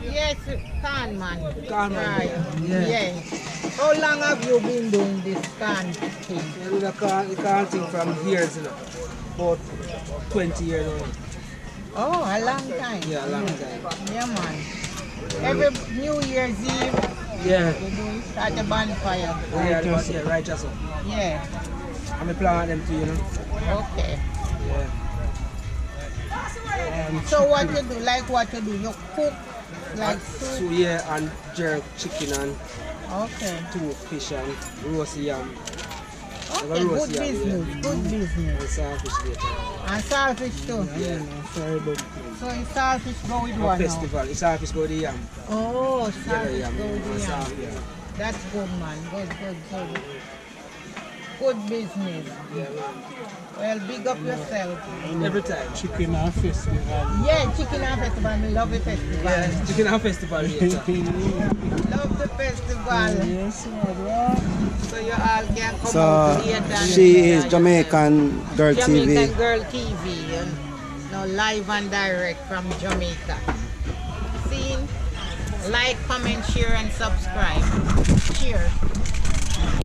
Yes, can man. Can man, Right. yeah. Yeah. How long have you been doing this can thing? I do the can thing from years, you know. About 20 years now. Oh, a long time. Yeah, a long time. Yeah, man. Every New Year's Eve, Yeah. you do it at the bonfire. Yeah, right, just so. Yeah. I'm planning them too, you know. Okay. Yeah. So what you do? Like what you do? You cook like So soup? yeah, and jerk chicken and Okay. two fish and roast yam. Okay, good business. Good business. And saltfish later. And saltfish too. Yeah. Sorry about So in saltfish go with the what now? festival. The saltfish go with the yam. Oh, Yeah, saltfish yam. go with And the yam. salt, yeah. That's good, man. Good, good, good. Good business. Yeah, man. Well, big up yourself. Every time. Chicken and festival. Yeah, chicken and festival. Me love the festival. Yeah, chicken and festival later. Love the festival. Yes, brother. So you all can come So out here and she is enjoy Jamaican Girl yourself. Jamaican TV. Girl TV. And now live and direct from Jamaica. See? Like, comment, share, and subscribe. Cheers.